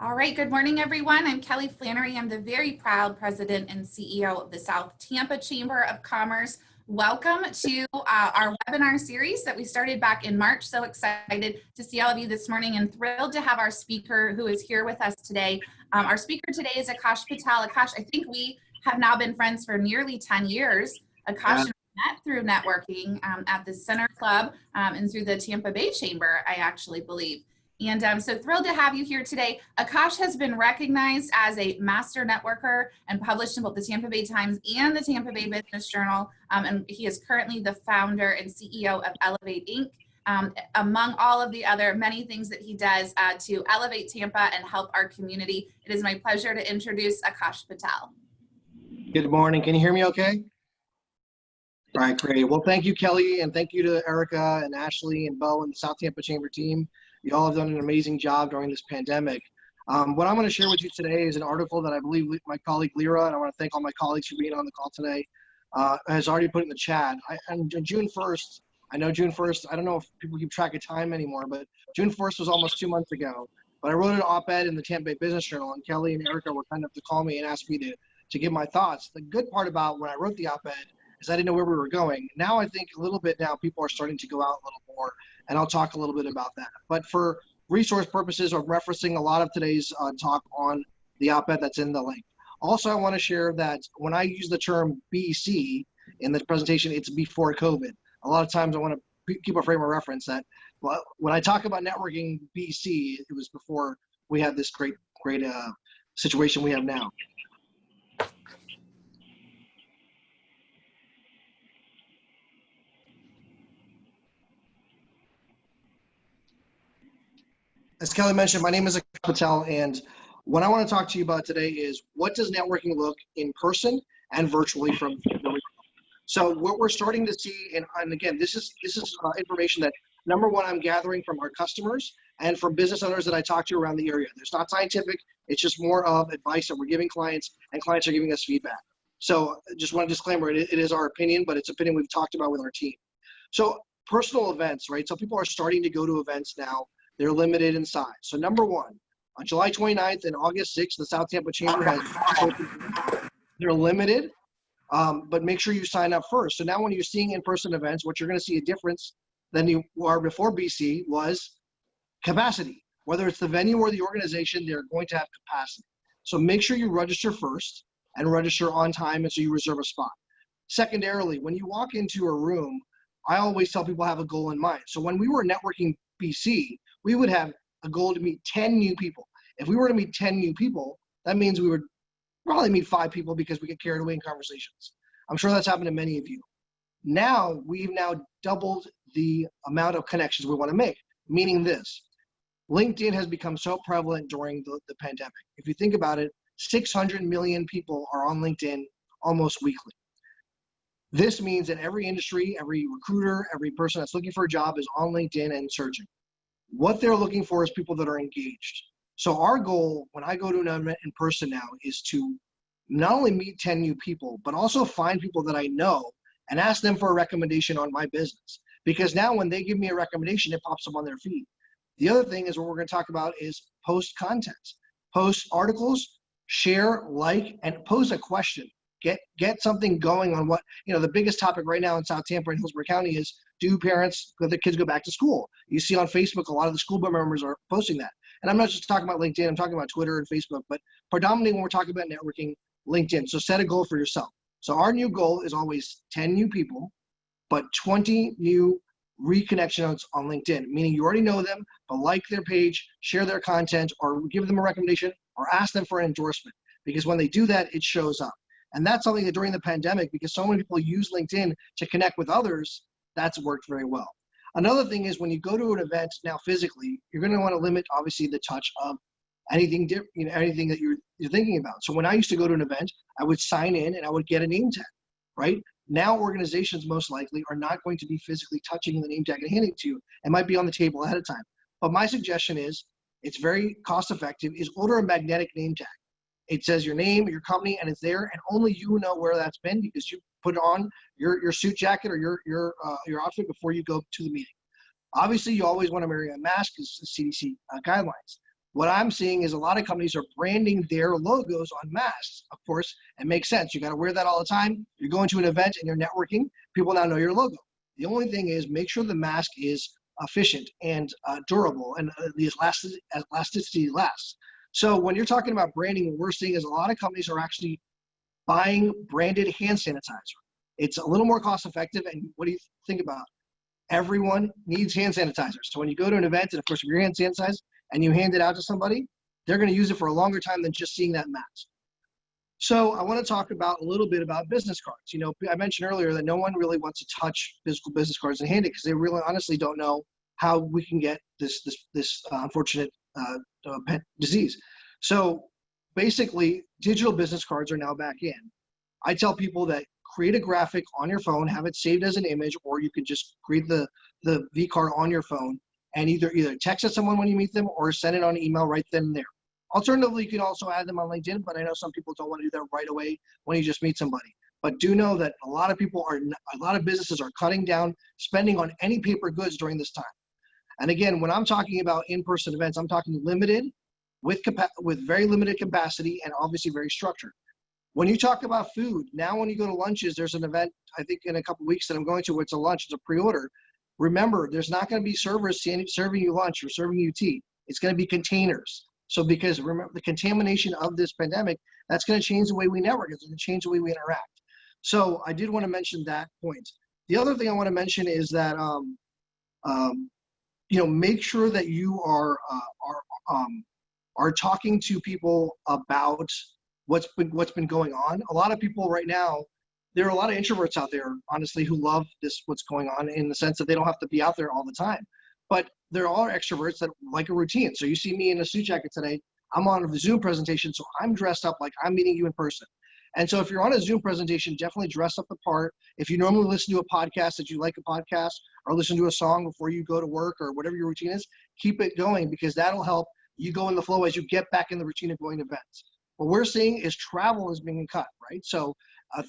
All right, good morning, everyone. I'm Kelly Flannery. I'm the very proud president and CEO of the South Tampa Chamber of Commerce. Welcome to our webinar series that we started back in March. So excited to see all of you this morning and thrilled to have our speaker who is here with us today. Our speaker today is Akash Patel. Akash, I think we have now been friends for nearly 10 years. Akash and I met through networking at the Center Club and through the Tampa Bay Chamber, I actually believe. And I'm so thrilled to have you here today. Akash has been recognized as a master networker and published in both the Tampa Bay Times and the Tampa Bay Business Journal. And he is currently the founder and CEO of Elevate Inc., among all of the other many things that he does to elevate Tampa and help our community. It is my pleasure to introduce Akash Patel. Good morning. Can you hear me okay? All right, great. Well, thank you, Kelly, and thank you to Erica and Ashley and Bo and the South Tampa Chamber team. You all have done an amazing job during this pandemic. What I'm going to share with you today is an article that I believe my colleague Lyra, and I want to thank all my colleagues for being on the call today, has already put in the chat. And June 1st, I know June 1st, I don't know if people keep track of time anymore, but June 1st was almost 2 months ago. But I wrote an op-ed in the Tampa Bay Business Journal, and Kelly and Erica were kind enough to call me and ask me to give my thoughts. The good part about when I wrote the op-ed is I didn't know where we were going. Now I think a little bit now people are starting to go out a little more, and I'll talk a little bit about that. But for resource purposes, I'm referencing a lot of today's talk on the op-ed that's in the link. Also, I want to share that when I use the term BC in the presentation, it's before COVID. A lot of times I want to keep a frame of reference that when I talk about networking BC, it was before we had this great situation we have now. As Kelly mentioned, my name is Akash Patel, and what I want to talk to you about today is what does networking look in person and virtually from the. So what we're starting to see, and again, this is information that, number one, I'm gathering from our customers and from business owners that I talk to around the area. It's not scientific, it's just more of advice that we're giving clients, and clients are giving us feedback. So just one disclaimer, it is our opinion, but it's opinion we've talked about with our team. So personal events, right? So people are starting to go to events now. They're limited in size. So number one, on July 29th and August 6th, the South Tampa Chamber has, they're limited, but make sure you sign up first. So now when you're seeing in-person events, what you're gonna see a difference than you were before BC was capacity. Whether it's the venue or the organization, they're going to have capacity. So make sure you register first and register on time, and so you reserve a spot. Secondarily, when you walk into a room, I always tell people have a goal in mind. So when we were networking BC, we would have a goal to meet 10 new people. If we were to meet 10 new people, that means we would probably meet 5 people because we get carried away in conversations. I'm sure that's happened to many of you. Now, we've now doubled the amount of connections we want to make, meaning this. LinkedIn has become so prevalent during the pandemic. If you think about it, 600 million people are on LinkedIn almost weekly. This means that every industry, every recruiter, every person that's looking for a job is on LinkedIn and searching. What they're looking for is people that are engaged. So our goal when I go to an event in person now is to not only meet 10 new people, but also find people that I know and ask them for a recommendation on my business. Because now when they give me a recommendation, it pops up on their feed. The other thing is what we're going to talk about is post content. Post articles, share, like, and pose a question. Get something going on what, the biggest topic right now in South Tampa and Hillsborough County is, do parents let their kids go back to school? You see on Facebook, a lot of the school board members are posting that. And I'm not just talking about LinkedIn, I'm talking about Twitter and Facebook, but predominantly when we're talking about networking, LinkedIn. So set a goal for yourself. So our new goal is always 10 new people, but 20 new reconnections on LinkedIn, meaning you already know them, but like their page, share their content, or give them a recommendation, or ask them for an endorsement. Because when they do that, it shows up. And that's something that during the pandemic, because so many people use LinkedIn to connect with others, that's worked very well. Another thing is when you go to an event now physically, you're going to want to limit obviously the touch of anything different, anything that you're thinking about. So when I used to go to an event, I would sign in and I would get a name tag, right? Now organizations most likely are not going to be physically touching the name tag and handing it to you. It might be on the table ahead of time. But my suggestion is, it's very cost effective, is order a magnetic name tag. It says your name, your company, and it's there, and only you know where that's been because you put on your suit jacket or your outfit before you go to the meeting. Obviously, you always want to wear a mask as CDC guidelines. What I'm seeing is a lot of companies are branding their logos on masks. Of course, it makes sense. You got to wear that all the time. You're going to an event and you're networking. People now know your logo. The only thing is make sure the mask is efficient and durable, and the elasticity lasts. So when you're talking about branding, what we're seeing is a lot of companies are actually buying branded hand sanitizer. It's a little more cost effective. And what do you think about? Everyone needs hand sanitizer. So when you go to an event, and of course, if you're hand sanitized and you hand it out to somebody, they're going to use it for a longer time than just seeing that mask. So I want to talk about a little bit about business cards. You know, I mentioned earlier that no one really wants to touch physical business cards and hand it because they really honestly don't know how we can get this unfortunate pet disease. So basically, digital business cards are now back in. I tell people that create a graphic on your phone, have it saved as an image, or you can just create the V card on your phone and either text it someone when you meet them or send it on email right then and there. Alternatively, you can also add them on LinkedIn, but I know some people don't want to do that right away when you just meet somebody. But do know that a lot of businesses are cutting down spending on any paper goods during this time. And again, when I'm talking about in-person events, I'm talking limited with very limited capacity and obviously very structured. When you talk about food, now when you go to lunches, there's an event, I think in a couple of weeks that I'm going to, where it's a lunch, it's a pre-order. Remember, there's not going to be servers serving you lunch or serving you tea. It's going to be containers. So because remember, the contamination of this pandemic, that's going to change the way we network. It's going to change the way we interact. So I did want to mention that point. The other thing I want to mention is that, make sure that you are talking to people about what's been going on. A lot of people right now, there are a lot of introverts out there, honestly, who love what's going on in the sense that they don't have to be out there all the time. But there are extroverts that like a routine. So you see me in a suit jacket today. I'm on a Zoom presentation, so I'm dressed up like I'm meeting you in person. And so if you're on a Zoom presentation, definitely dress up the part. If you normally listen to a podcast that you like a podcast, or listen to a song before you go to work or whatever your routine is, keep it going because that'll help you go in the flow as you get back in the routine of going to events. What we're seeing is travel is being cut, right? So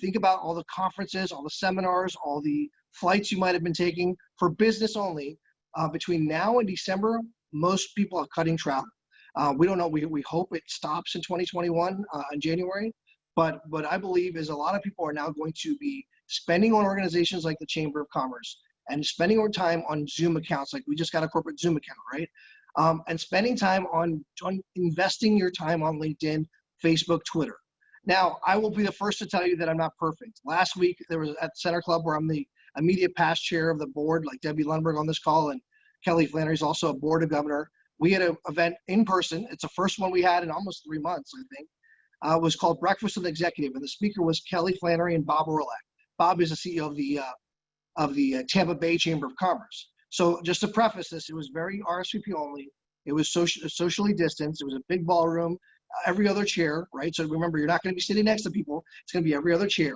think about all the conferences, all the seminars, all the flights you might have been taking for business only. Between now and December, most people are cutting travel. We don't know. We hope it stops in 2021 in January. But what I believe is a lot of people are now going to be spending on organizations like the Chamber of Commerce and spending more time on Zoom accounts. Like we just got a corporate Zoom account, right? And spending time on investing your time on LinkedIn, Facebook, Twitter. Now, I will be the first to tell you that I'm not perfect. Last week, there was at Center Club where I'm the immediate past chair of the board, like Debbie Lundberg on this call, and Kelly Flannery is also a board of governor. We had an event in person. It's the first one we had in almost 3 months, I think. It was called Breakfast with the Executive, and the speaker was Kelly Flannery and Bob Orlak. Bob is the CEO of the Tampa Bay Chamber of Commerce. So just to preface this, it was very RSVP only. It was socially distanced. It was a big ballroom, every other chair, right? So remember, you're not going to be sitting next to people. It's going to be every other chair.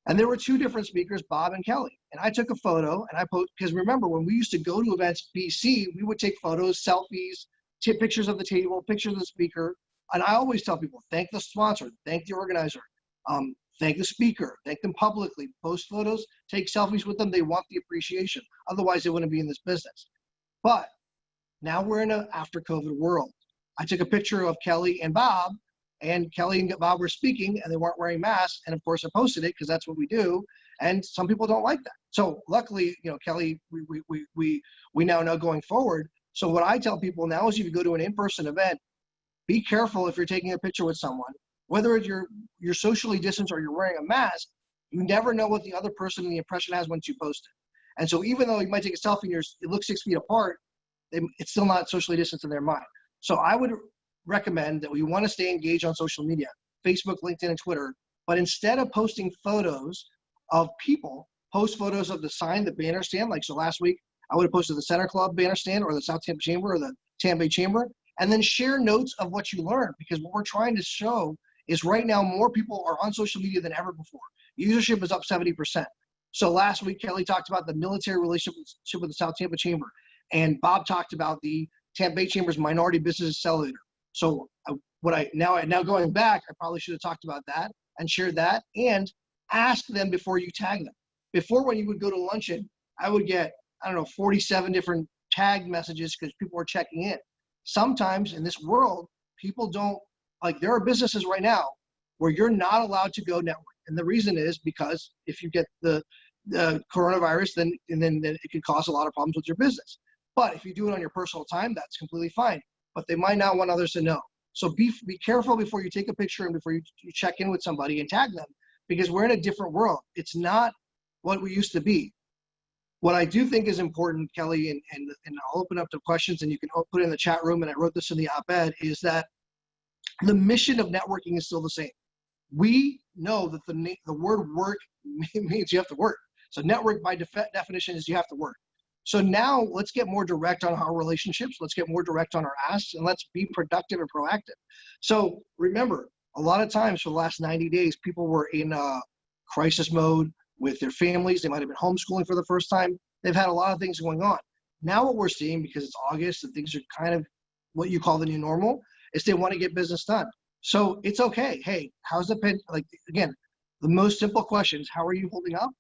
And there were 2 different speakers, Bob and Kelly. And I took a photo and I posted, because remember, when we used to go to events BC, we would take photos, selfies, take pictures of the table, pictures of the speaker. And I always tell people, thank the sponsor, thank the organizer, thank the speaker, thank them publicly, post photos, take selfies with them. They want the appreciation. Otherwise, they wouldn't be in this business. But now we're in an after COVID world. I took a picture of Kelly and Bob, and Kelly and Bob were speaking and they weren't wearing masks. And of course I posted it because that's what we do. And some people don't like that. So luckily, Kelly, we now know going forward. So what I tell people now is if you go to an in-person event, be careful if you're taking a picture with someone, whether you're socially distanced or you're wearing a mask, you never know what the other person in the impression has once you post it. And so even though you might take a selfie and it looks 6 feet apart, it's still not socially distanced in their mind. So I would recommend that we want to stay engaged on social media, Facebook, LinkedIn, and Twitter, but instead of posting photos of people, post photos of the sign, the banner stand. Like, so last week, I would have posted the Center Club banner stand or the South Tampa Chamber or the Tampa Bay Chamber, and then share notes of what you learned, because what we're trying to show is right now more people are on social media than ever before. Usership is up 70%. So last week, Kelly talked about the military relationship with the South Tampa Chamber, and Bob talked about the Tampa Bay Chamber's Minority Business Accelerator. So now going back, I probably should have talked about that and shared that and ask them before you tag them. Before, when you would go to luncheon, I would get, 47 different tag messages because people were checking in. sometimes in this world, people don't, like there are businesses right now where you're not allowed to go network. And the reason is because if you get the coronavirus, then it could cause a lot of problems with your business. But if you do it on your personal time, that's completely fine. But they might not want others to know. So be careful before you take a picture and before you check in with somebody and tag them, because we're in a different world. It's not what we used to be. What I do think is important, Kelly, and I'll open up to questions and you can put it in the chat room, and I wrote this in the op-ed, is that the mission of networking is still the same. We know that the word work means you have to work. So network by definition is you have to work. So now let's get more direct on our relationships. Let's get more direct on our asks, and let's be productive and proactive. So remember, a lot of times for the last 90 days, people were in crisis mode with their families. They might have been homeschooling for the first time. They've had a lot of things going on. Now what we're seeing, because it's August and things are kind of what you call the new normal, is they want to get business done. So it's okay. Hey, how's the pen? Like, again, the most simple questions: how are you holding up?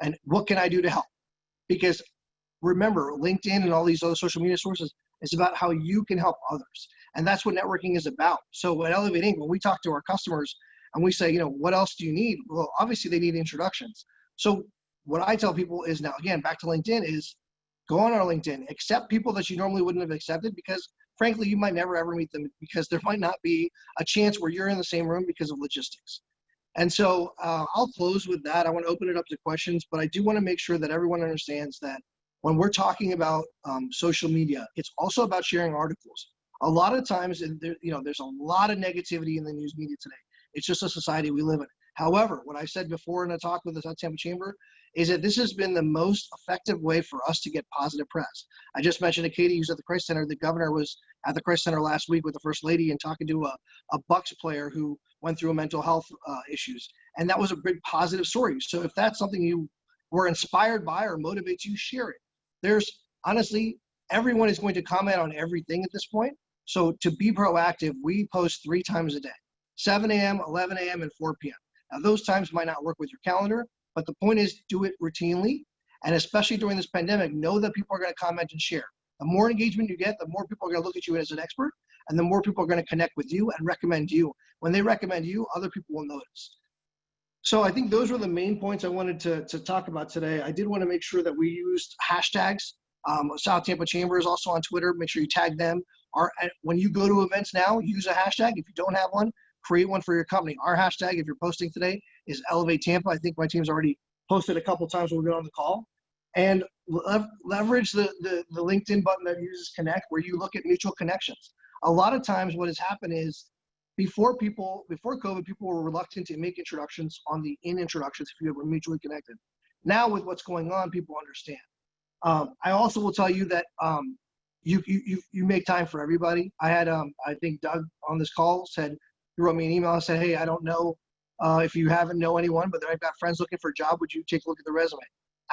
And what can I do to help? Because remember, LinkedIn and all these other social media sources is about how you can help others. And that's what networking is about. So at Elevate Inc., when we talk to our customers and we say, what else do you need? Well, obviously they need introductions. So what I tell people is, now, again, back to LinkedIn, is go on our LinkedIn, accept people that you normally wouldn't have accepted, because frankly, you might never ever meet them, because there might not be a chance where you're in the same room because of logistics. And so I'll close with that. I want to open it up to questions, but I do want to make sure that everyone understands that when we're talking about social media, it's also about sharing articles. A lot of times, there's a lot of negativity in the news media today. It's just a society we live in. However, what I said before in a talk with the South Tampa Chamber is that this has been the most effective way for us to get positive press. I just mentioned to Katie, who's at the Crisis Center, the governor was at the Crisis Center last week with the First Lady and talking to a Bucks player who went through mental health issues. And that was a big positive story. So if that's something you were inspired by or motivates you, share it. There's honestly, everyone is going to comment on everything at this point. So to be proactive, we post 3 times a day, 7 a.m., 11 a.m., and 4 p.m. Now, those times might not work with your calendar, but the point is, do it routinely. And especially during this pandemic, know that people are going to comment and share. The more engagement you get, the more people are going to look at you as an expert, and the more people are going to connect with you and recommend you. When they recommend you, other people will notice. So I think those were the main points I wanted to talk about today. I did want to make sure that we used hashtags. South Tampa Chamber is also on Twitter. Make sure you tag them. When you go to events now, use a hashtag. If you don't have one, create one for your company. Our hashtag, if you're posting today, is Elevate Tampa. I think my team's already posted a couple times when we've been on the call. And leverage the LinkedIn button that uses connect, where you look at mutual connections. A lot of times what has happened is, before COVID, people were reluctant to make introductions on the introductions if you were mutually connected. Now with what's going on, people understand. I also will tell you that you make time for everybody. I had, I think Doug on this call said, he wrote me an email and said, hey, I don't know if you haven't know anyone, but I've got friends looking for a job. Would you take a look at the resume?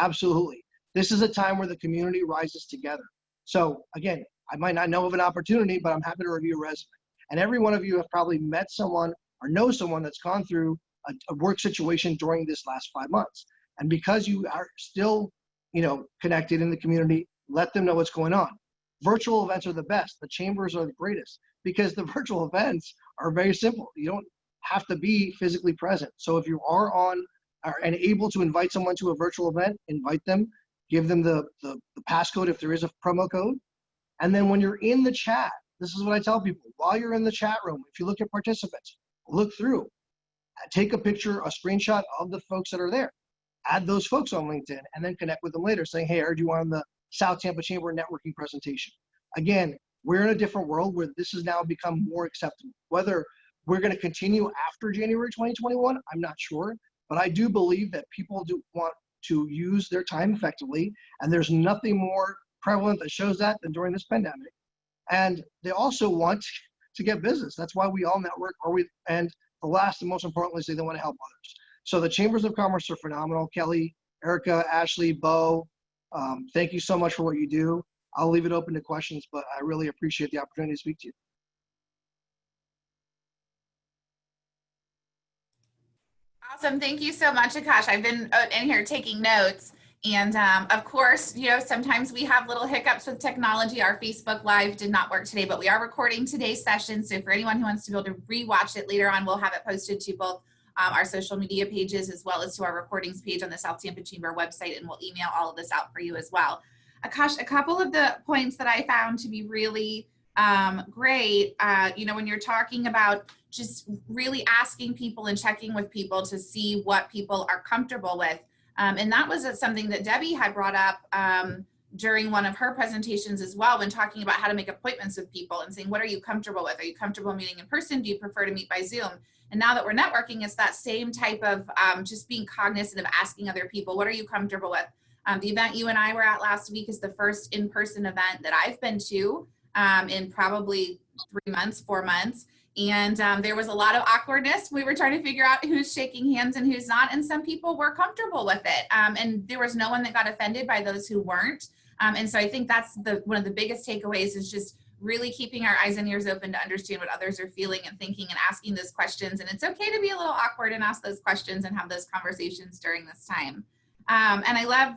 Absolutely. This is a time where the community rises together. So again, I might not know of an opportunity, but I'm happy to review a resume. And every one of you have probably met someone or know someone that's gone through a work situation during this last 5 months. And because you are still, connected in the community, let them know what's going on. Virtual events are the best. The chambers are the greatest, because the virtual events are very simple. You don't have to be physically present. So if you are on and able to invite someone to a virtual event, invite them, give them the passcode if there is a promo code. And then when you're in the chat, this is what I tell people. While you're in the chat room, if you look at participants, look through, take a picture, a screenshot of the folks that are there. Add those folks on LinkedIn and then connect with them later saying, hey, I heard you on the South Tampa Chamber networking presentation. Again, we're in a different world where this has now become more acceptable. Whether we're going to continue after January 2021, I'm not sure. But I do believe that people do want to use their time effectively. And there's nothing more prevalent that shows that than during this pandemic. And they also want to get business. That's why we all network. And the last and most importantly is they want to help others. So the Chambers of Commerce are phenomenal. Kelly, Erica, Ashley, Bo, thank you so much for what you do. I'll leave it open to questions, but I really appreciate the opportunity to speak to you. Awesome. Thank you so much, Akash. I've been in here taking notes. And of course, sometimes we have little hiccups with technology. Our Facebook Live did not work today, but we are recording today's session. So for anyone who wants to be able to rewatch it later on, we'll have it posted to both our social media pages as well as to our recordings page on the South Tampa Chamber website, and we'll email all of this out for you as well. Akash, a couple of the points that I found to be really great, when you're talking about just really asking people and checking with people to see what people are comfortable with. And that was something that Debbie had brought up during one of her presentations as well, when talking about how to make appointments with people and saying, what are you comfortable with? Are you comfortable meeting in person? Do you prefer to meet by Zoom? And now that we're networking, it's that same type of just being cognizant of asking other people, what are you comfortable with? The event you and I were at last week is the first in-person event that I've been to in probably 3 months, 4 months. And there was a lot of awkwardness. We were trying to figure out who's shaking hands and who's not. And some people were comfortable with it. And there was no one that got offended by those who weren't. And so I think that's one of the biggest takeaways, is just really keeping our eyes and ears open to understand what others are feeling and thinking, and asking those questions. And it's okay to be a little awkward and ask those questions and have those conversations during this time. And I love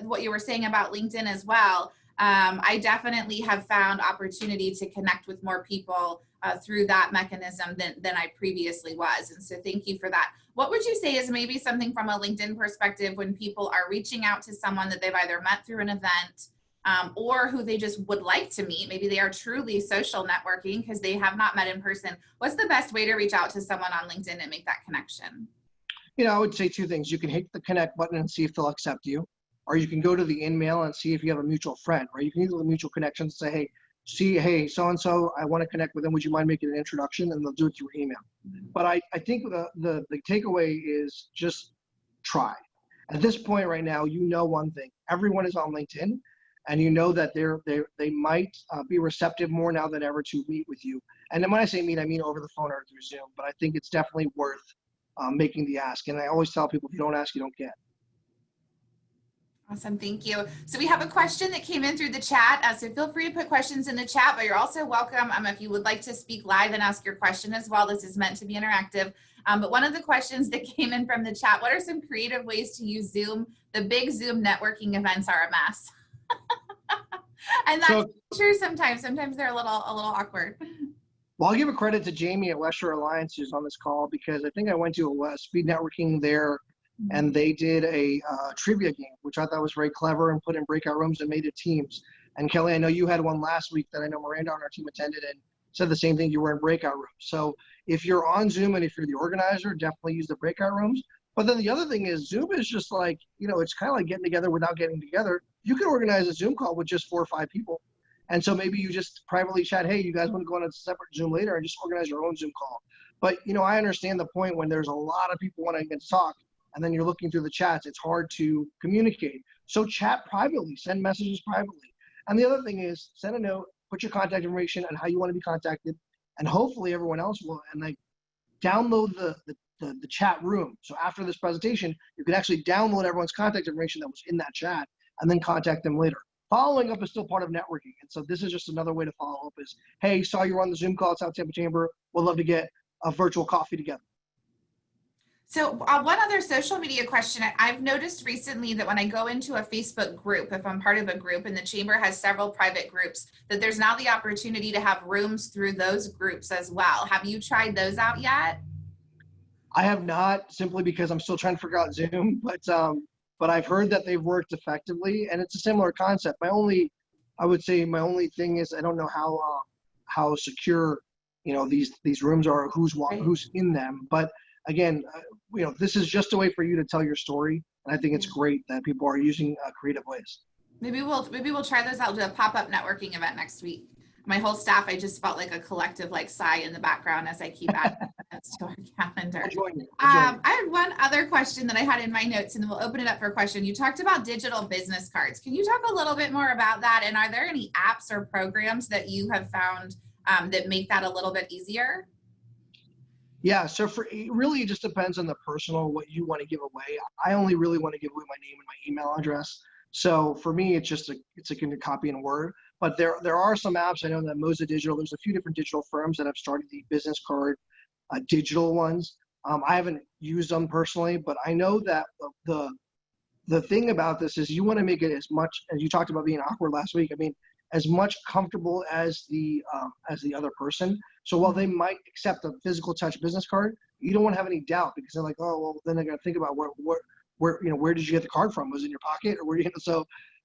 what you were saying about LinkedIn as well. I definitely have found opportunity to connect with more people through that mechanism than I previously was. And so thank you for that. What would you say is maybe something from a LinkedIn perspective when people are reaching out to someone that they've either met through an event or who they just would like to meet? Maybe they are truly social networking because they have not met in person. What's the best way to reach out to someone on LinkedIn and make that connection? I would say two things. You can hit the connect button and see if they'll accept you, or you can go to the in-mail and see if you have a mutual friend, right? You can use the mutual connections and say, hey, so-and-so, I want to connect with them. Would you mind making an introduction? And they'll do it through email. But I think the takeaway is just try. At this point right now, one thing. Everyone is on LinkedIn, and that they might be receptive more now than ever to meet with you. And then when I say meet, I mean over the phone or through Zoom. But I think it's definitely worth making the ask. And I always tell people, if you don't ask, you don't get. Awesome, thank you. So we have a question that came in through the chat. So feel free to put questions in the chat, but you're also welcome if you would like to speak live and ask your question as well. This is meant to be interactive. But one of the questions that came in from the chat, what are some creative ways to use Zoom? The big Zoom networking events are a mess. And that's true sometimes. Sometimes they're a little awkward. Well, I'll give a credit to Jamie at West Shore Alliance, who's on this call, because I think I went to a speed networking there, and they did a trivia game, which I thought was very clever, and put in breakout rooms and made it teams. And Kelly, I know you had one last week that I know Miranda on our team attended and said the same thing. You were in breakout rooms. So if you're on Zoom and if you're the organizer, definitely use the breakout rooms. But then the other thing is, Zoom is just like, it's kind of like getting together without getting together. You can organize a Zoom call with just 4 or 5 people. And so maybe you just privately chat, hey, you guys want to go on a separate Zoom later, and just organize your own Zoom call. But, I understand the point when there's a lot of people wanting to talk, and then you're looking through the chats, it's hard to communicate. So chat privately, send messages privately. And the other thing is, send a note, put your contact information and how you want to be contacted, and hopefully everyone else will. And download the chat room. So after this presentation, you can actually download everyone's contact information that was in that chat and then contact them later. Following up is still part of networking. And so this is just another way to follow up is, hey, saw you were on the Zoom call at South Tampa Chamber. We'd love to get a virtual coffee together. So one other social media question, I've noticed recently that when I go into a Facebook group, if I'm part of a group and the chamber has several private groups, that there's now the opportunity to have rooms through those groups as well. Have you tried those out yet? I have not, simply because I'm still trying to figure out Zoom, but I've heard that they've worked effectively, and it's a similar concept. My only thing is I don't know how secure these rooms are, who's in them. But again, this is just a way for you to tell your story, and I think it's great that people are using creative ways. Maybe we'll try those out. Do a pop-up networking event next week. My whole staff, I just felt like a collective sigh in the background as I keep adding to our calendar. I had one other question that I had in my notes, and then we'll open it up for a question. You talked about digital business cards. Can you talk a little bit more about that? And are there any apps or programs that you have found that make that a little bit easier? Yeah, so it really just depends on the personal, what you want to give away. I only really want to give away my name and my email address. So for me, it's a copy and word. But there are some apps. I know that Moza Digital, there's a few different digital firms that have started the business card digital ones. I haven't used them personally, but I know that the the thing about this is you want to make it as much, as you talked about being awkward last week. I mean, as much comfortable as the other person. So while they might accept a physical touch business card, you don't want to have any doubt, because they're like, oh, well, then they're going to think about where did you get the card from? Was it in your pocket, or where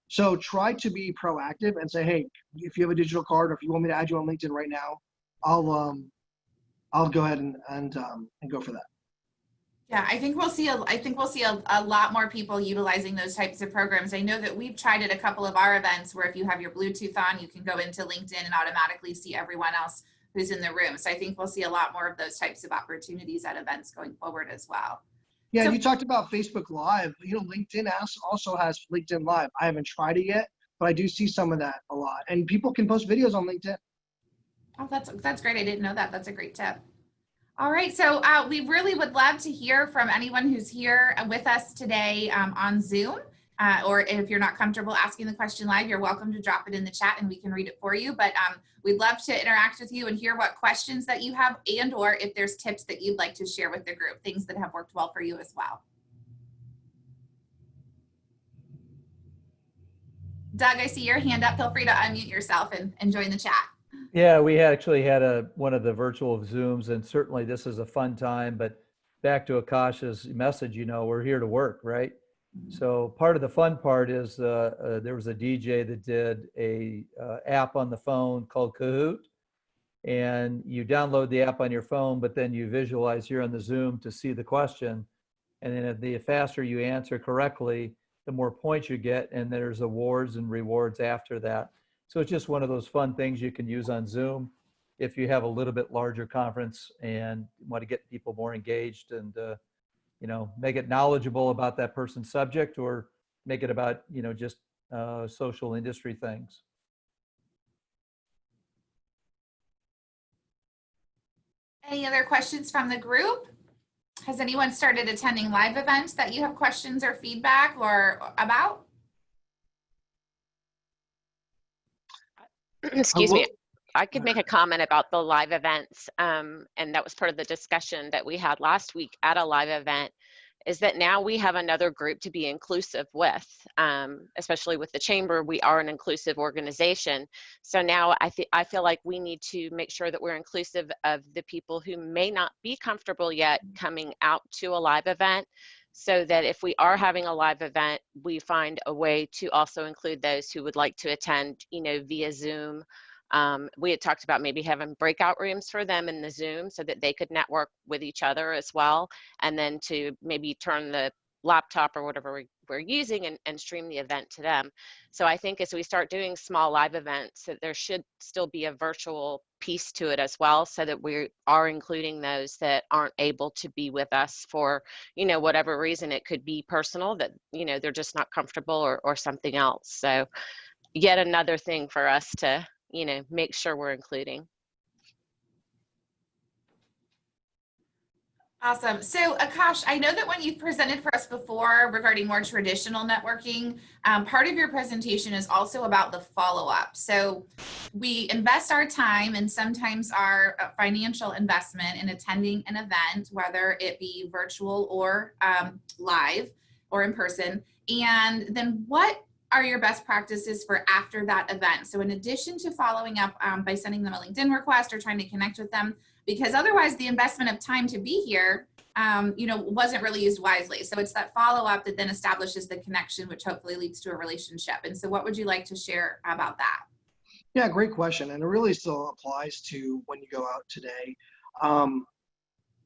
so try to be proactive and say, hey, if you have a digital card, or if you want me to add you on LinkedIn right now, I'll go ahead and go for that. Yeah, I think we'll see a lot more people utilizing those types of programs. I know that we've tried at a couple of our events where if you have your Bluetooth on, you can go into LinkedIn and automatically see everyone else who's in the room. So I think we'll see a lot more of those types of opportunities at events going forward as well. Yeah, So, you talked about Facebook Live. LinkedIn also has LinkedIn Live. I haven't tried it yet, but I do see some of that a lot. And people can post videos on LinkedIn. oh, that's great. I didn't know that. That's a great tip. All right, so we really would love to hear from anyone who's here with us today on Zoom, or if you're not comfortable asking the question live, you're welcome to drop it in the chat and we can read it for you. But we'd love to interact with you and hear what questions that you have, and or if there's tips that you'd like to share with the group, things that have worked well for you as well. Doug, I see your hand up. Feel free to unmute yourself and join the chat. Yeah, we actually had one of the virtual Zooms, and certainly this is a fun time, but back to Akash's message, we're here to work, right? So part of the fun part is there was a DJ that did a app on the phone called Kahoot, and you download the app on your phone, but then you visualize here on the Zoom to see the question. And then the faster you answer correctly, the more points you get, and there's awards and rewards after that. So it's just one of those fun things you can use on Zoom if you have a little bit larger conference and want to get people more engaged and, make it knowledgeable about that person's subject, or make it about, just social industry things. Any other questions from the group? Has anyone started attending live events that you have questions or feedback or about? Excuse me, I could make a comment about the live events, and that was part of the discussion that we had last week at a live event, is that now we have another group to be inclusive with, especially with the chamber. We are an inclusive organization. So now I feel like we need to make sure that we're inclusive of the people who may not be comfortable yet coming out to a live event, so that if we are having a live event, we find a way to also include those who would like to attend, via Zoom. We had talked about maybe having breakout rooms for them in the Zoom so that they could network with each other as well, and then to maybe turn the laptop or whatever we're using and stream the event to them. So I think as we start doing small live events, that there should still be a virtual piece to it as well, so that we are including those that aren't able to be with us for, whatever reason. It could be personal, that, they're just not comfortable, or something else. So yet another thing for us to, make sure we're including. Awesome. So Akash, I know that when you presented for us before regarding more traditional networking, part of your presentation is also about the follow-up. So we invest our time and sometimes our financial investment in attending an event, whether it be virtual or live or in person. And then what are your best practices for after that event? So in addition to following up by sending them a LinkedIn request or trying to connect with them, because otherwise the investment of time to be here, wasn't really used wisely. So it's that follow-up that then establishes the connection, which hopefully leads to a relationship. And so what would you like to share about that? Yeah, great question. And it really still applies to when you go out today.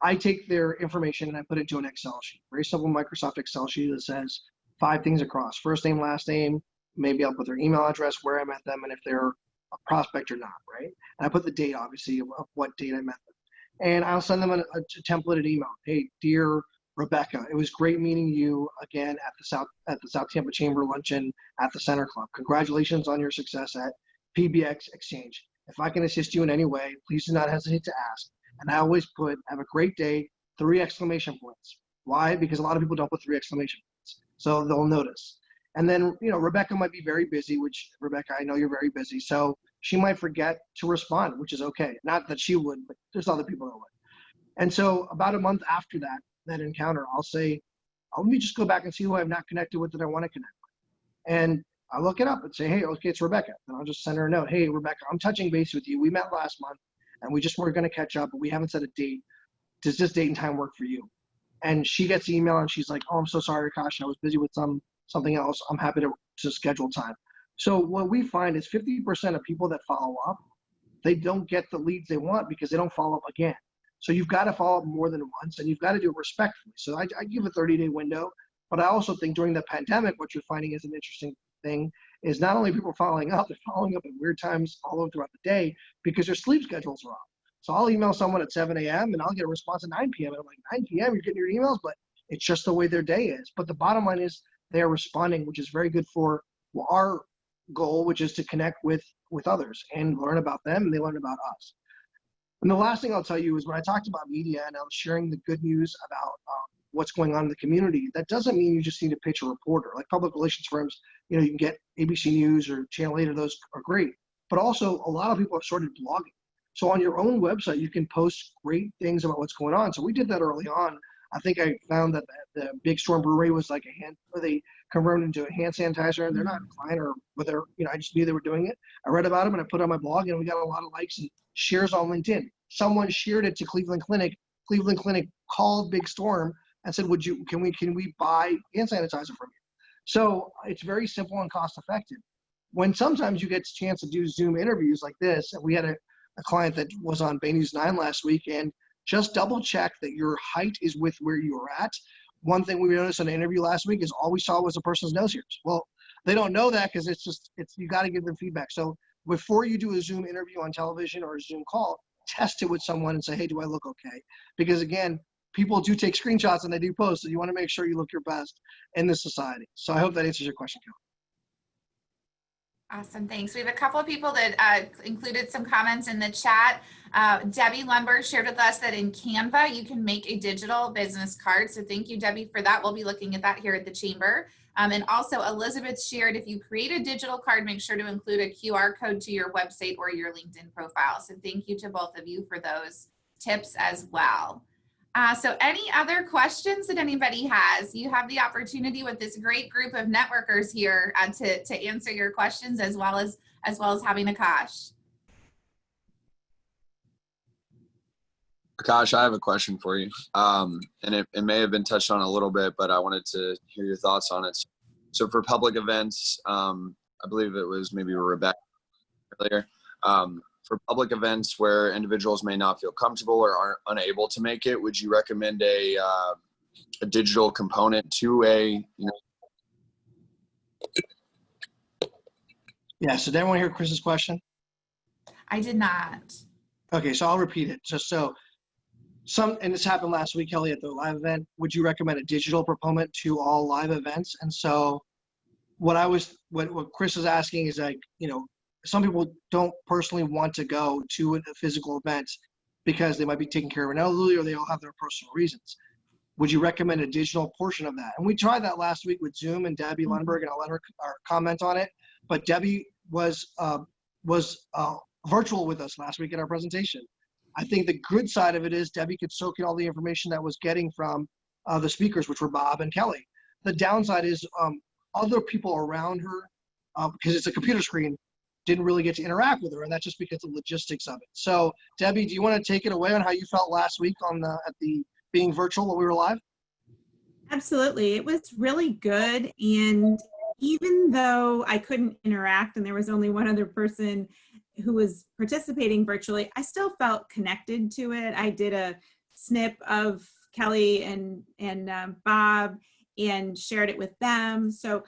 I take their information and I put it into an Excel sheet, very simple Microsoft Excel sheet that says 5 things across: first name, last name, maybe I'll put their email address, where I met them, and if they're a prospect or not, right? And I put the date, obviously, of what date I met them. And I'll send them a templated email. Hey, dear Rebecca, it was great meeting you again at the South Tampa Chamber luncheon at the Center Club. Congratulations on your success at PBX Exchange. If I can assist you in any way, please do not hesitate to ask. And I always put, have a great day, 3 exclamation points. Why? Because a lot of people don't put 3 exclamation points, so they'll notice. And then, Rebecca might be very busy, which, Rebecca, I know you're very busy. So she might forget to respond, which is okay. Not that she would, but there's other people that would. And so about a month after that encounter, I'll say, let me just go back and see who I've not connected with that I want to connect with. And I look it up and say, hey, okay, it's Rebecca. And I'll just send her a note. Hey, Rebecca, I'm touching base with you. We met last month and we just were going to catch up, but we haven't set a date. Does this date and time work for you? And she gets the email and she's like, oh, I'm so sorry, Akash. I was busy with something else. I'm happy to schedule time. So what we find is 50% of people that follow up, they don't get the leads they want because they don't follow up again. So you've got to follow up more than once, and you've got to do it respectfully. So I give a 30-day window, but I also think during the pandemic, what you're finding is an interesting thing is not only people following up, they're following up at weird times all over throughout the day because their sleep schedules are off. So I'll email someone at 7 a.m. and I'll get a response at 9 p.m. And I'm like, 9 p.m., you're getting your emails, but it's just the way their day is. But the bottom line is they're responding, which is very good for our goal, which is to connect with others and learn about them, and they learn about us. And the last thing I'll tell you is when I talked about media and I was sharing the good news about what's going on in the community, that doesn't mean you just need to pitch a reporter. Like public relations firms, you can get ABC News or Channel 8, or those are great. But also a lot of people have started blogging. So on your own website, you can post great things about what's going on. So we did that early on. I think I found that the Big Storm Brewery was like they converted into a hand sanitizer, and they're not a client or whether, I just knew they were doing it. I read about them and I put it on my blog, and we got a lot of likes and shares on LinkedIn. Someone shared it to Cleveland Clinic. Cleveland Clinic called Big Storm and said, can we buy hand sanitizer from you? So it's very simple and cost effective. When sometimes you get a chance to do Zoom interviews like this, and we had a client that was on Bay News 9 last week, and just double check that your height is with where you're at. One thing we noticed in an interview last week is all we saw was a person's nose hairs. Well, they don't know that because you got to give them feedback. So before you do a Zoom interview on television or a Zoom call, test it with someone and say, hey, do I look okay? Because again, people do take screenshots and they do post, so you want to make sure you look your best in this society. So I hope that answers your question, Kelly. Awesome, thanks. We have a couple of people that included some comments in the chat. Debbie Lundberg shared with us that in Canva, you can make a digital business card. So thank you, Debbie, for that. We'll be looking at that here at the Chamber. And also Elizabeth shared, if you create a digital card, make sure to include a QR code to your website or your LinkedIn profile. So thank you to both of you for those tips as well. So any other questions that anybody has? You have the opportunity with this great group of networkers here to answer your questions as well as having Akash. Akash, I have a question for you. And it may have been touched on a little bit, but I wanted to hear your thoughts on it. So for public events, I believe it was maybe Rebecca earlier, for public events where individuals may not feel comfortable or are unable to make it, would you recommend a digital component to Yeah, so did everyone hear Chris's question? I did not. Okay, so I'll repeat it. And this happened last week, Kelly, at the live event. Would you recommend a digital proponent to all live events? And so what Chris is asking is some people don't personally want to go to a physical event because they might be taking care of an elderly or they all have their personal reasons. Would you recommend a digital portion of that? And we tried that last week with Zoom and Debbie Lundberg, and I'll let her comment on it. But Debbie was virtual with us last week in our presentation. I think the good side of it is Debbie could soak in all the information that was getting from the speakers, which were Bob and Kelly. The downside is other people around her, because it's a computer screen, didn't really get to interact with her, and that's just because of the logistics of it. So Debbie, do you want to take it away on how you felt last week at the being virtual when we were live? Absolutely. It was really good. And even though I couldn't interact and there was only one other person who was participating virtually, I still felt connected to it. I did a snip of Kelly and Bob and shared it with them. So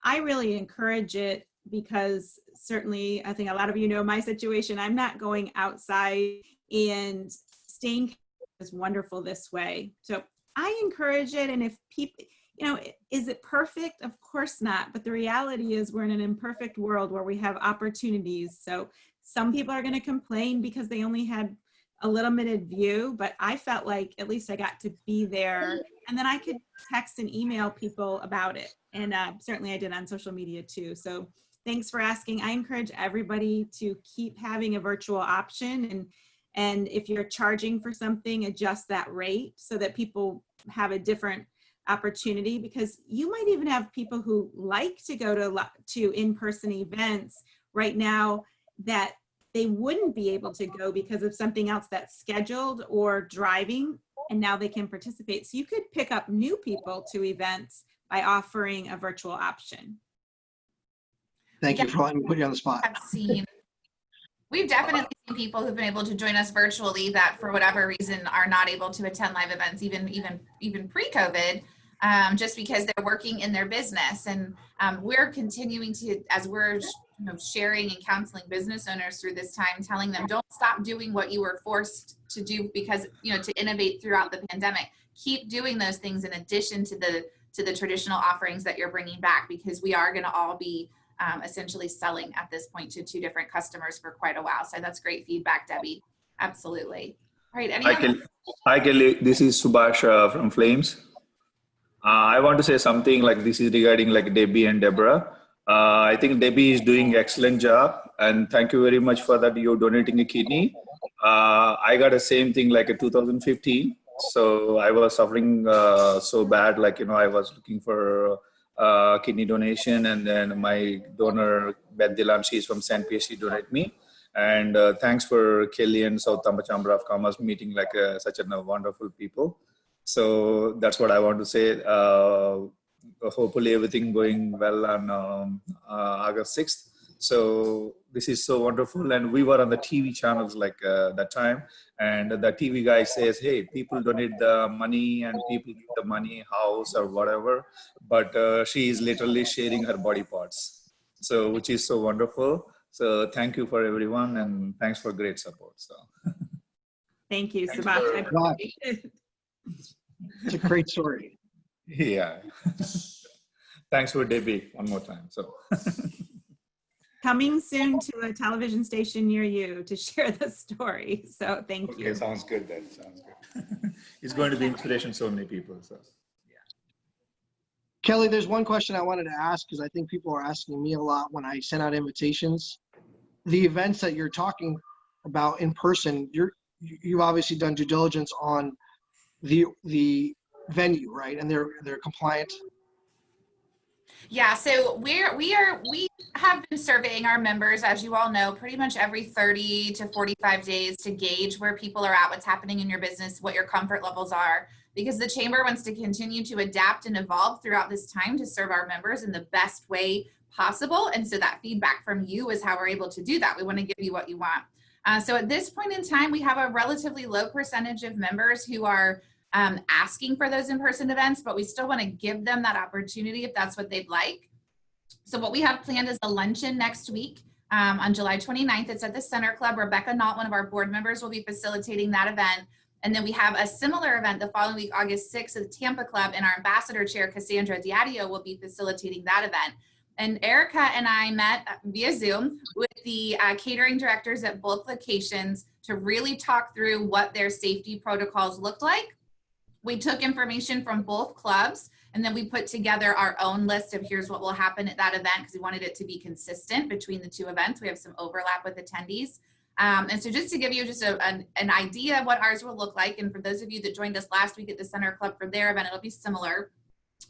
I really encourage it because certainly I think a lot of you know my situation. I'm not going outside, and staying is wonderful this way. So I encourage it. And if people, is it perfect? Of course not. But the reality is we're in an imperfect world where we have opportunities. So some people are going to complain because they only had a limited view, but I felt like at least I got to be there, and then I could text and email people about it. And certainly I did on social media too. So thanks for asking. I encourage everybody to keep having a virtual option, and if you're charging for something, adjust that rate so that people have a different opportunity, because you might even have people who like to go to in-person events right now that they wouldn't be able to go because of something else that's scheduled or driving, and now they can participate. So you could pick up new people to events by offering a virtual option. Thank you for letting me put you on the spot. We've definitely seen people who've been able to join us virtually that for whatever reason are not able to attend live events, even pre-COVID, just because they're working in their business. And we're continuing to, as we're sharing and counseling business owners through this time, telling them don't stop doing what you were forced to do because, to innovate throughout the pandemic. Keep doing those things in addition to the traditional offerings that you're bringing back, because we are going to all be essentially selling at this point to 2 different customers for quite a while. So that's great feedback, Debbie. Absolutely. All right. Hi, Kelly. This is Subhash from Flames. I want to say something like this is regarding like Debbie and Deborah. I think Debbie is doing excellent job, and thank you very much for that. You're donating a kidney. I got the same thing like in 2015. So I was suffering so bad, like, I was looking for kidney donation, and then my donor Beth Dilan, she's from St. Pierre, she donated me. And thanks for Kelly and South Tampa Chamber of Commerce meeting like such a wonderful people. So that's what I want to say. Hopefully everything going well on August 6th. So this is so wonderful. And we were on the TV channels like that time. And the TV guy says, hey, people donate the money and people give the money, house or whatever. But she is literally sharing her body parts. So which is so wonderful. So thank you for everyone, and thanks for great support. So thank you, Subhash. It's a great story. Yeah. Thanks for Debbie one more time. So coming soon to a television station near you to share the story. So thank you. Okay, sounds good then. Sounds good. It's going to be inspiration to so many people. So Kelly, there's one question I wanted to ask, because I think people are asking me a lot when I send out invitations. The events that you're talking about in person, you've obviously done due diligence on the venue, right? And they're compliant. Yeah, so we have been surveying our members, as you all know, pretty much every 30 to 45 days to gauge where people are at, what's happening in your business, what your comfort levels are, because the chamber wants to continue to adapt and evolve throughout this time to serve our members in the best way possible. And so that feedback from you is how we're able to do that. We want to give you what you want. So at this point in time, we have a relatively low percentage of members who are asking for those in-person events, but we still want to give them that opportunity if that's what they'd like. So what we have planned is a luncheon next week on July 29th. It's at the Center Club. Rebecca Knott, one of our board members, will be facilitating that event. And then we have a similar event the following week, August 6th at the Tampa Club, and our ambassador chair, Cassandra Diadio, will be facilitating that event. And Erica and I met via Zoom with the catering directors at both locations to really talk through what their safety protocols looked like. We took information from both clubs, and then we put together our own list of here's what will happen at that event, because we wanted it to be consistent between the 2 events. We have some overlap with attendees. And so just to give you just an idea of what ours will look like, and for those of you that joined us last week at the Center Club for their event, it'll be similar.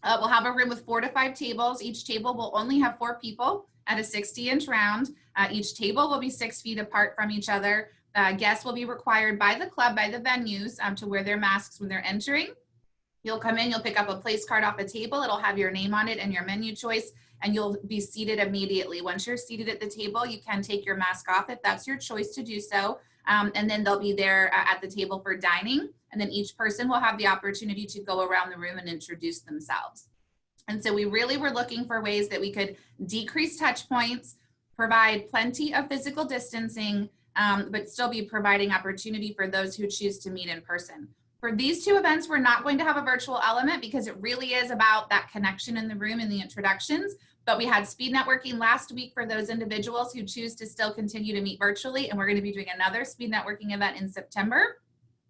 We'll have a room with 4 to 5 tables. Each table will only have 4 people at a 60-inch round. Each table will be 6 feet apart from each other. Guests will be required by the club, by the venues, to wear their masks when they're entering. You'll come in, you'll pick up a place card off a table. It'll have your name on it and your menu choice, and you'll be seated immediately. Once you're seated at the table, you can take your mask off if that's your choice to do so. And then they'll be there at the table for dining. And then each person will have the opportunity to go around the room and introduce themselves. And so we really were looking for ways that we could decrease touch points, provide plenty of physical distancing, but still be providing opportunity for those who choose to meet in person. For these 2 events, we're not going to have a virtual element because it really is about that connection in the room and the introductions. But we had speed networking last week for those individuals who choose to still continue to meet virtually. And we're going to be doing another speed networking event in September.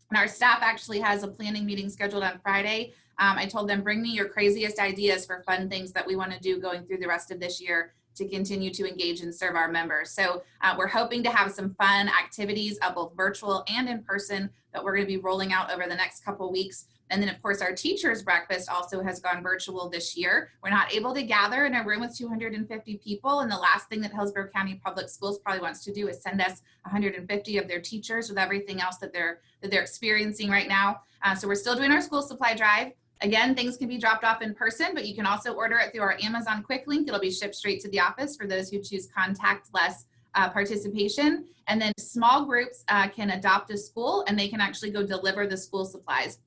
And our staff actually has a planning meeting scheduled on Friday. I told them, bring me your craziest ideas for fun things that we want to do going through the rest of this year. to continue to engage and serve our members. So we're hoping to have some fun activities, both virtual and in person, that we're going to be rolling out over the next couple weeks. And then, of course, our teachers' breakfast also has gone virtual this year. We're not able to gather in a room with 250 people. And the last thing that Hillsborough County Public Schools probably wants to do is send us 150 of their teachers with everything else that they're experiencing right now. So we're still doing our school supply drive. Again, things can be dropped off in person, but you can also order it through our Amazon Quick Link. It'll be shipped straight to the office for those who choose contactless participation. And then small groups can adopt a school and they can actually go deliver the school supplies.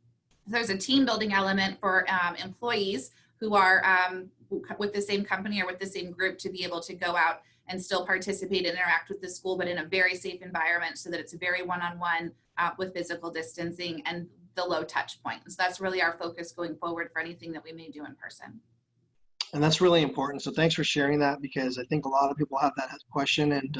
There's a team building element for employees who are with the same company or with the same group to be able to go out and still participate and interact with the school, but in a very safe environment so that it's very one-on-one with physical distancing and the low touch point. So that's really our focus going forward for anything that we may do in person. And that's really important. So thanks for sharing that, because I think a lot of people have that question, and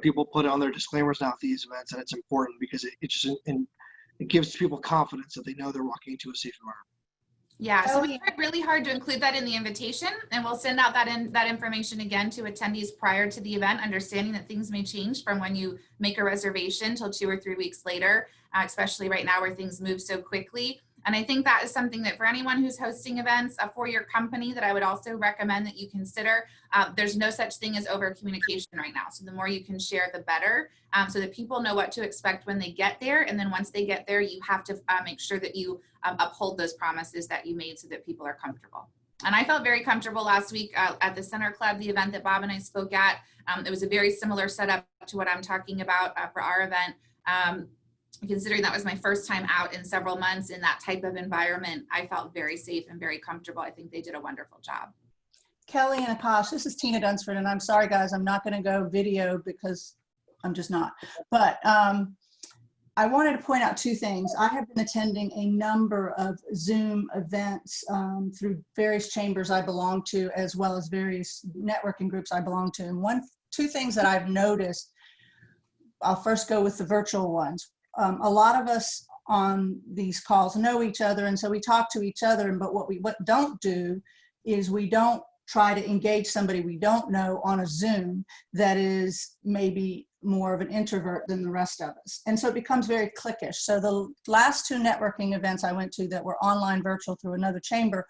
people put it on their disclaimers now at these events, and it's important because it gives people confidence that they know they're walking into a safe environment. Yeah, so we tried really hard to include that in the invitation, and we'll send out that information again to attendees prior to the event, understanding that things may change from when you make a reservation till 2 or 3 weeks later, especially right now where things move so quickly. And I think that is something that for anyone who's hosting events for your company that I would also recommend that you consider. There's no such thing as over communication right now. So the more you can share, the better, so that people know what to expect when they get there. And then once they get there, you have to make sure that you uphold those promises that you made so that people are comfortable. And I felt very comfortable last week at the Center Club, the event that Bob and I spoke at. It was a very similar setup to what I'm talking about for our event. Considering that was my first time out in several months in that type of environment, I felt very safe and very comfortable. I think they did a wonderful job. Kelly and Akash, this is Tina Dunsford, and I'm sorry guys, I'm not going to go video because I'm just not. But I wanted to point out 2 things. I have been attending a number of Zoom events through various chambers I belong to, as well as various networking groups I belong to. And 2 things that I've noticed, I'll first go with the virtual ones. A lot of us on these calls know each other, and so we talk to each other, but what we don't do is we don't try to engage somebody we don't know on a Zoom that is maybe more of an introvert than the rest of us. And so it becomes very cliquish. So the last 2 networking events I went to that were online virtual through another chamber,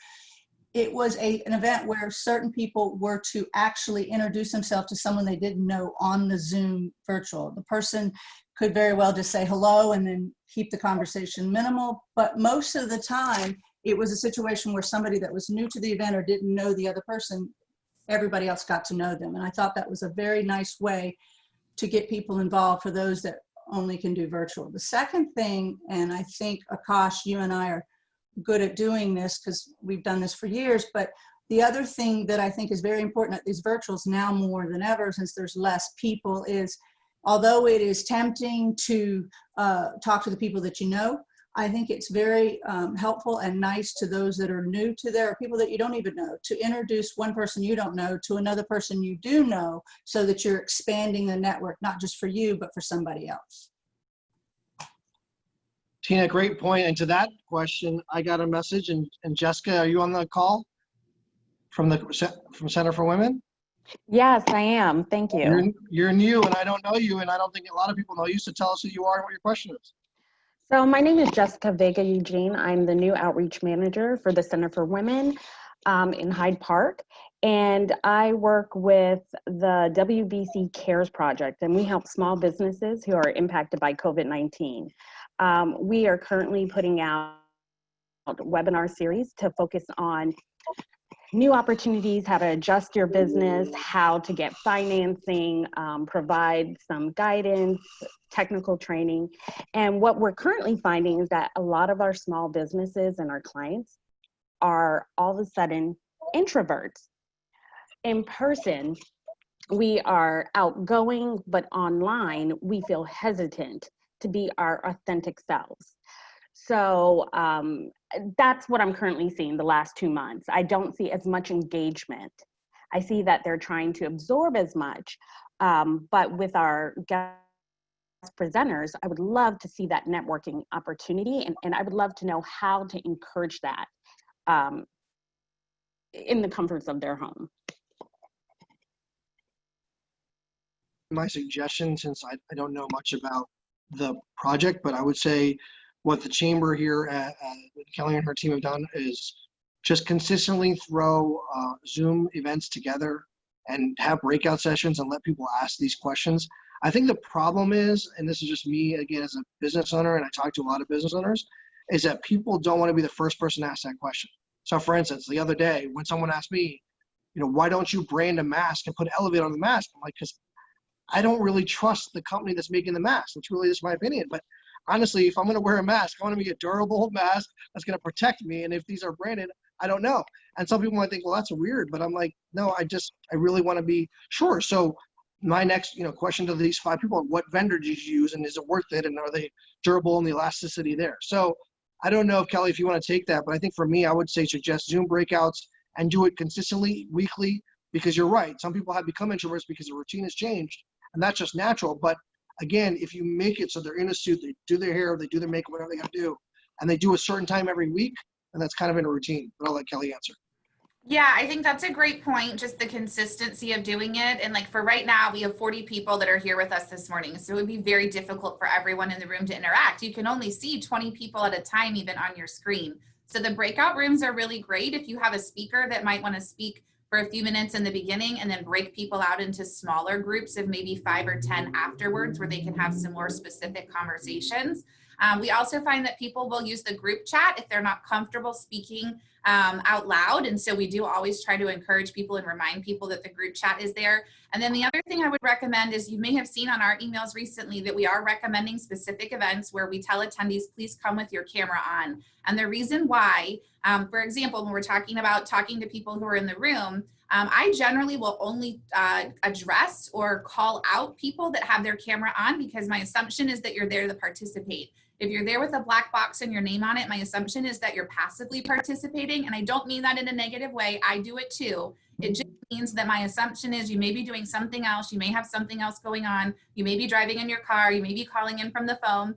it was an event where certain people were to actually introduce themselves to someone they didn't know on the Zoom virtual. The person could very well just say hello and then keep the conversation minimal. But most of the time, it was a situation where somebody that was new to the event or didn't know the other person, everybody else got to know them. And I thought that was a very nice way to get people involved for those that only can do virtual. The second thing, and I think Akash, you and I are good at doing this because we've done this for years, but the other thing that I think is very important at these virtuals now more than ever, since there's less people, is although it is tempting to talk to the people that you know, I think it's very helpful and nice to those that are new to there, or people that you don't even know, to introduce one person you don't know to another person you do know, so that you're expanding the network, not just for you, but for somebody else. Tina, great point. And to that question, I got a message, and Jessica, are you on the call from Center for Women? Yes, I am. Thank you. You're new, and I don't know you, and I don't think a lot of people know you, so tell us who you are and what your question is. So my name is Jessica Vega Eugene. I'm the new outreach manager for the Center for Women in Hyde Park. And I work with the WBC CARES project, and we help small businesses who are impacted by COVID-19. We are currently putting out a webinar series to focus on new opportunities, how to adjust your business, how to get financing, provide some guidance, technical training. And what we're currently finding is that a lot of our small businesses and our clients are all of a sudden introverts. In person, we are outgoing, but online, we feel hesitant to be our authentic selves. So that's what I'm currently seeing the last 2 months. I don't see as much engagement. I see that they're trying to absorb as much, but with our guest presenters, I would love to see that networking opportunity, and I would love to know how to encourage that in the comforts of their home. my suggestion, since I don't know much about the project, but I would say what the chamber here at Kelly and her team have done is just consistently throw Zoom events together and have breakout sessions and let people ask these questions. I think the problem is, and this is just me again as a business owner, and I talk to a lot of business owners, is that people don't want to be the first person to ask that question. So for instance, the other day when someone asked me, why don't you brand a mask and put Elevate on the mask? I'm like, because I don't really trust the company that's making the mask. That's really just my opinion. But honestly, if I'm going to wear a mask, I want to be a durable mask that's going to protect me. And if these are branded, I don't know. And some people might think, well, that's weird. But I'm like, no, I really want to be sure. So my next, question to these 5 people are, what vendor did you use, and is it worth it, and are they durable and the elasticity there? So I don't know, Kelly, if you want to take that, but I think for me, I would say suggest Zoom breakouts and do it consistently, weekly, because you're right. Some people have become introverts because the routine has changed, and that's just natural. But again, if you make it so they're in a suit, they do their hair, they do their makeup, whatever they got to do, and they do a certain time every week, and that's kind of in a routine. But I'll let Kelly answer. Yeah, I think that's a great point, just the consistency of doing it. And like for right now, we have 40 people that are here with us this morning. So it would be very difficult for everyone in the room to interact. You can only see 20 people at a time, even on your screen. So the breakout rooms are really great. If you have a speaker that might want to speak for a few minutes in the beginning and then break people out into smaller groups of maybe 5 or 10 afterwards, where they can have some more specific conversations. We also find that people will use the group chat if they're not comfortable speaking out loud. And so we do always try to encourage people and remind people that the group chat is there. And then the other thing I would recommend is, you may have seen on our emails recently that we are recommending specific events where we tell attendees, please come with your camera on. And the reason why, for example, when we're talking about talking to people who are in the room, I generally will only address or call out people that have their camera on, because my assumption is that you're there to participate. If you're there with a black box and your name on it, my assumption is that you're passively participating. And I don't mean that in a negative way. I do it too. It just means that my assumption is you may be doing something else. You may have something else going on. You may be driving in your car. You may be calling in from the phone.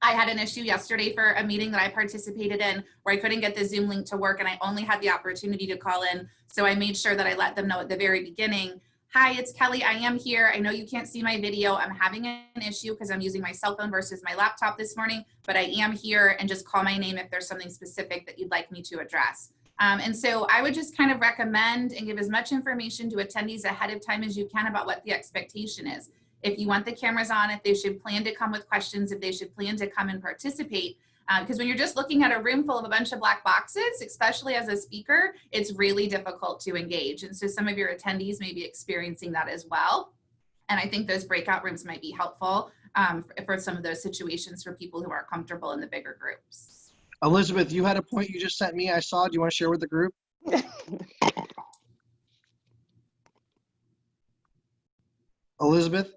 I had an issue yesterday for a meeting that I participated in where I couldn't get the Zoom link to work, and I only had the opportunity to call in. So I made sure that I let them know at the very beginning, hi, it's Kelly. I am here. I know you can't see my video. I'm having an issue because I'm using my cell phone versus my laptop this morning, but I am here, and just call my name if there's something specific that you'd like me to address. And so I would just kind of recommend and give as much information to attendees ahead of time as you can about what the expectation is. If you want the cameras on, if they should plan to come with questions, if they should plan to come and participate. Because when you're just looking at a room full of a bunch of black boxes, especially as a speaker, it's really difficult to engage. And so some of your attendees may be experiencing that as well. And I think those breakout rooms might be helpful for some of those situations for people who are comfortable in the bigger groups. Elizabeth, you had a point you just sent me. I saw. Do you want to share with the group? Elizabeth?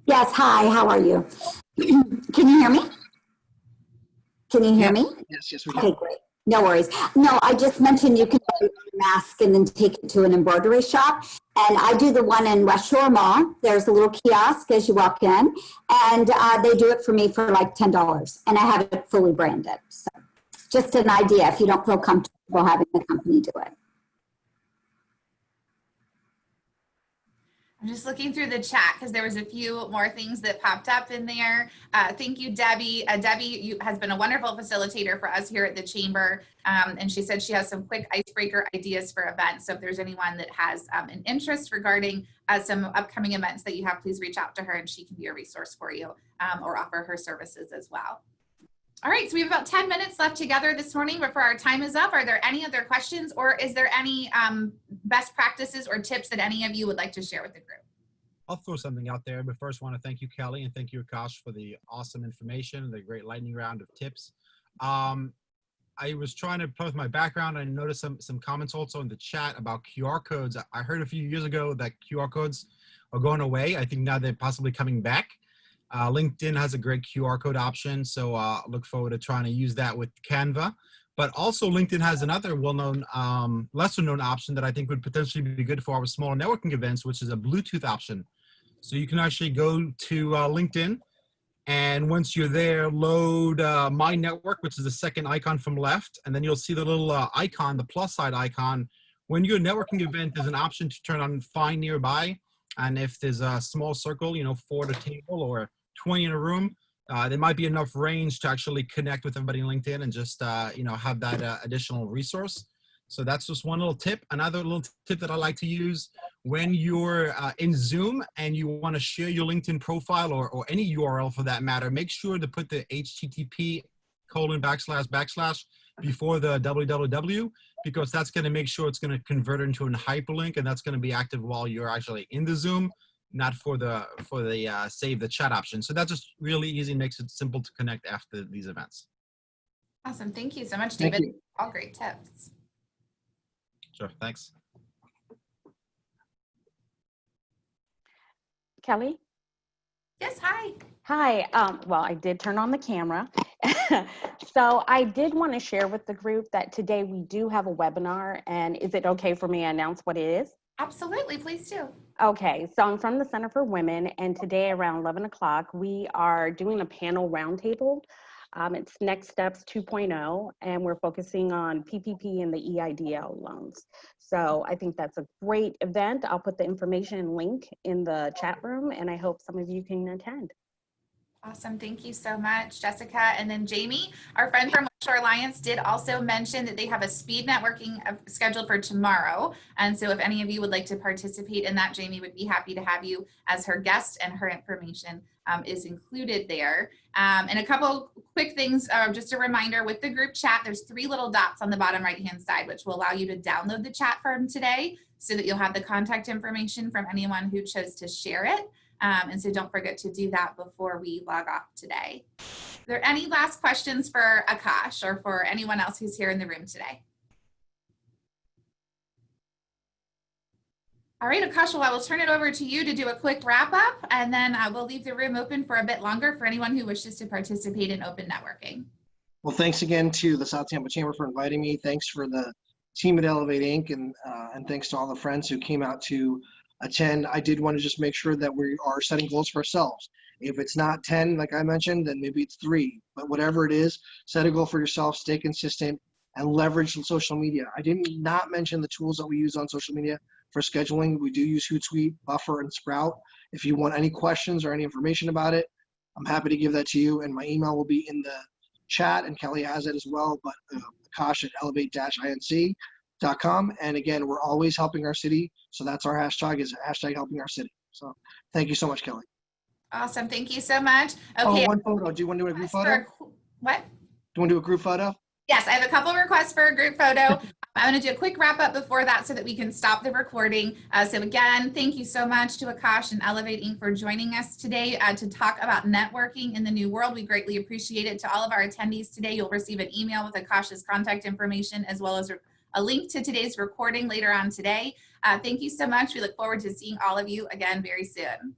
Yes, hi, how are you? Can you hear me? Can you hear me? Yes, we can. Okay, great. No worries. No, I just mentioned you can buy a mask and then take it to an embroidery shop. And I do the one in West Shore Mall. There's a little kiosk as you walk in, and they do it for me for like $10. And I have it fully branded. So just an idea if you don't feel comfortable having the company do it. I'm just looking through the chat because there was a few more things that popped up in there. Thank you, Debbie. Debbie has been a wonderful facilitator for us here at the Chamber. And she said she has some quick icebreaker ideas for events. So if there's anyone that has an interest regarding some upcoming events that you have, please reach out to her and she can be a resource for you or offer her services as well. All right, so we have about 10 minutes left together this morning before our time is up. Are there any other questions, or is there any best practices or tips that any of you would like to share with the group? I'll throw something out there, but first I want to thank you, Kelly, and thank you, Akash, for the awesome information, the great lightning round of tips. I was trying to play with my background. I noticed some comments also in the chat about QR codes. I heard a few years ago that QR codes are going away. I think now they're possibly coming back. LinkedIn has a great QR code option, so look forward to trying to use that with Canva. But also LinkedIn has another well-known, lesser-known option that I think would potentially be good for our smaller networking events, which is a Bluetooth option. So you can actually go to LinkedIn, and once you're there, load My Network, which is the second icon from left, and then you'll see the little icon, the plus side icon. When your networking event, there's an option to turn on Find Nearby. And if there's a small circle, 4 at a table or 20 in a room, there might be enough range to actually connect with everybody in LinkedIn and just, have that additional resource. So that's just one little tip. Another little tip that I like to use when you're in Zoom and you want to share your LinkedIn profile or any URL for that matter, make sure to put the HTTP:// before the www, because that's going to make sure it's going to convert into a hyperlink, and that's going to be active while you're actually in the Zoom, not for the save the chat option. So that's just really easy, makes it simple to connect after these events. Awesome. Thank you so much, Thank David. you. All great tips. Sure, thanks. Kelly? Yes, hi. Hi. Well, I did turn on the camera. So I did want to share with the group that today we do have a webinar, and is it okay for me to announce what it is? Absolutely, please do. Okay, so I'm from the Center for Women, and today around 11 o'clock, we are doing a panel roundtable. It's Next Steps 2.0, and we're focusing on PPP and the EIDL loans. So I think that's a great event. I'll put the information and link in the chat room, and I hope some of you can attend. Awesome. Thank you so much, Jessica. And then Jamie, our friend from West Shore Alliance, did also mention that they have a speed networking scheduled for tomorrow. And so if any of you would like to participate in that, Jamie would be happy to have you as her guest, and her information is included there. And a couple quick things, just a reminder with the group chat, there's 3 little dots on the bottom right-hand side, which will allow you to download the chat from today so that you'll have the contact information from anyone who chose to share it. And so don't forget to do that before we log off today. Are there any last questions for Akash or for anyone else who's here in the room today? All right, Akash, well, I will turn it over to you to do a quick wrap up, and then we'll leave the room open for a bit longer for anyone who wishes to participate in open networking. Well, thanks again to the South Tampa Chamber for inviting me. Thanks for the team at Elevate Inc. And thanks to all the friends who came out to attend. I did want to just make sure that we are setting goals for ourselves. If it's not 10, like I mentioned, then maybe it's 3. But whatever it is, set a goal for yourself, stay consistent, and leverage social media. I did not mention the tools that we use on social media for scheduling. We do use Hootsuite, Buffer, and Sprout. If you want any questions or any information about it, I'm happy to give that to you. And my email will be in the chat, and Kelly has it as well, but Akash at elevate-inc.com. And again, we're always helping our city. So that's our hashtag, is hashtag helping our city. So thank you so much, Kelly. Awesome. Thank you so much. Oh, Okay. one photo. Do you want to do a group photo? What? Do you want to do a group photo? Yes, I have a couple requests for a group photo. I'm going to do a quick wrap up before that so that we can stop the recording. So again, thank you so much to Akash and Elevate Inc. for joining us today to talk about networking in the new world. We greatly appreciate it. To all of our attendees today, you'll receive an email with Akash's contact information as well as a link to today's recording later on today. Thank you so much. We look forward to seeing all of you again very soon.